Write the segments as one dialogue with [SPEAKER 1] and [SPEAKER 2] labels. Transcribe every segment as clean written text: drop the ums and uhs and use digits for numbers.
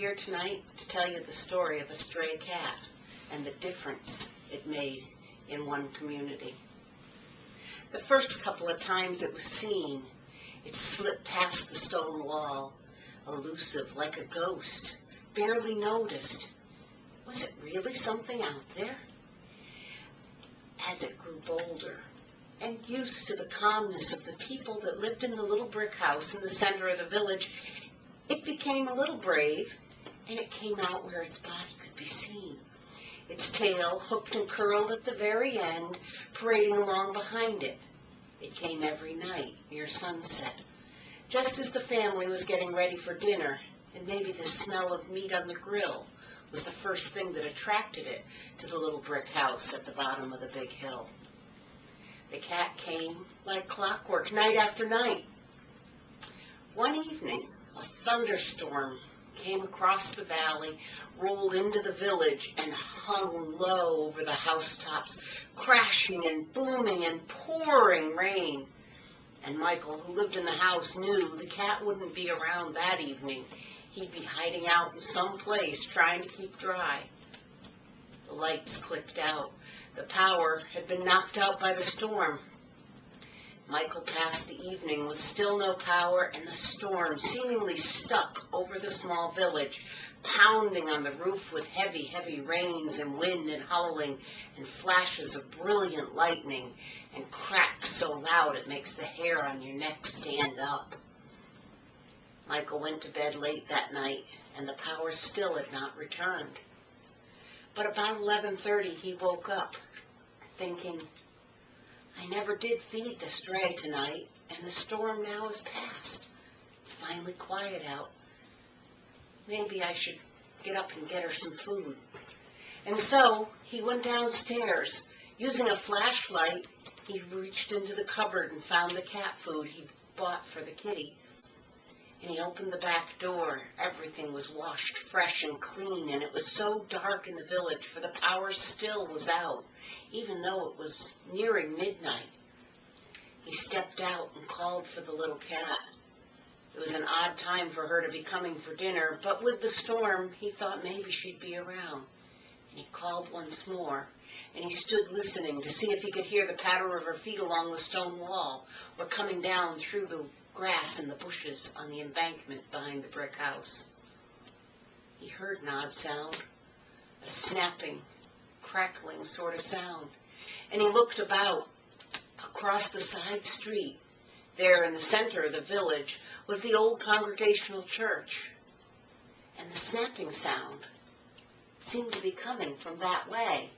[SPEAKER 1] here tonight to tell you the story of a stray cat and the difference it made in one community. The first couple of times it was seen, it slipped past the stone wall, elusive like a ghost, barely noticed. Was it really something out there? As it grew bolder and used to the calmness of the people that lived in the little brick house in the center of the village, it became a little brave, and it came out where its body could be seen. Its tail hooked and curled at the very end, parading along behind it. It came every night near sunset, just as the family was getting ready for dinner, and maybe the smell of meat on the grill was the first thing that attracted it to the little brick house at the bottom of the big hill. The cat came like clockwork, night after night. One evening, a thunderstorm came across the valley, rolled into the village, and hung low over the housetops, crashing and booming and pouring rain. And Michael, who lived in the house, knew the cat wouldn't be around that evening. He'd be hiding out in some place trying to keep dry. The lights clicked out. The power had been knocked out by the storm. Michael passed the evening with still no power and the storm seemingly stuck over the small village, pounding on the roof with heavy, heavy rains and wind and howling and flashes of brilliant lightning and cracks so loud it makes the hair on your neck stand up. Michael went to bed late that night, and the power still had not returned. But about 11:30 he woke up, thinking, I never did feed the stray tonight, and the storm now is past. It's finally quiet out. Maybe I should get up and get her some food. And so he went downstairs. Using a flashlight, he reached into the cupboard and found the cat food he bought for the kitty. And he opened the back door. Everything was washed fresh and clean, and it was so dark in the village, for the power still was out, even though it was nearing midnight. He stepped out and called for the little cat. It was an odd time for her to be coming for dinner, but with the storm, he thought maybe she'd be around. And he called once more, and he stood listening to see if he could hear the patter of her feet along the stone wall, or coming down through the grass and the bushes on the embankment behind the brick house. He heard an odd sound, a snapping, crackling sort of sound, and he looked about. Across the side street, there in the center of the village, was the old Congregational church, and the snapping sound seemed to be coming from that way.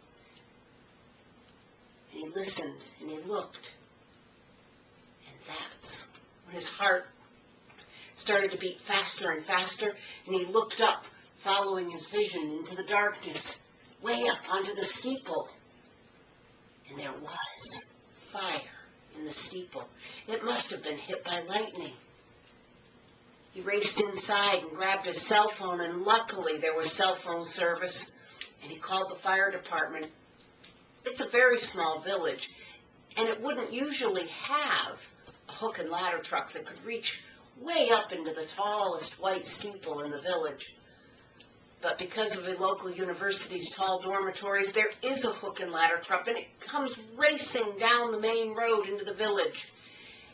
[SPEAKER 1] And he listened, and he looked, and that's when his heart started to beat faster and faster, and he looked up, following his vision into the darkness, way up onto the steeple. And there was fire in the steeple. It must have been hit by lightning. He raced inside and grabbed his cell phone, and luckily there was cell phone service, and he called the fire department. It's a very small village, and it wouldn't usually have a hook and ladder truck that could reach way up into the tallest white steeple in the village. But because of the local university's tall dormitories, there is a hook and ladder truck, and it comes racing down the main road into the village.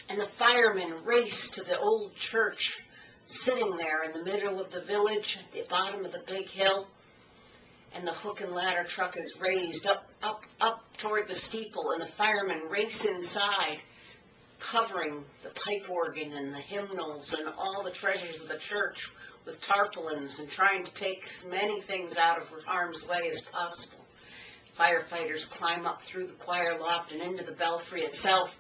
[SPEAKER 1] And the firemen race to the old church, sitting there in the middle of the village, at the bottom of the big hill. And the hook and ladder truck is raised up toward the steeple, and the firemen race inside, covering the pipe organ and the hymnals and all the treasures of the church with tarpaulins, and trying to take as many things out of harm's way as possible. Firefighters climb up through the choir loft and into the belfry itself,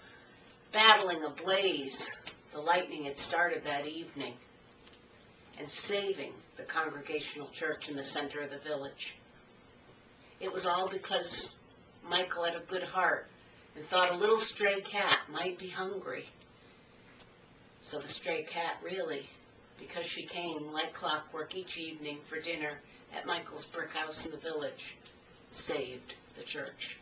[SPEAKER 1] battling a blaze the lightning had started that evening, and saving the Congregational church in the center of the village. It was all because Michael had a good heart and thought a little stray cat might be hungry. So the stray cat really, because she came like clockwork each evening for dinner at Michael's brick house in the village, saved the church.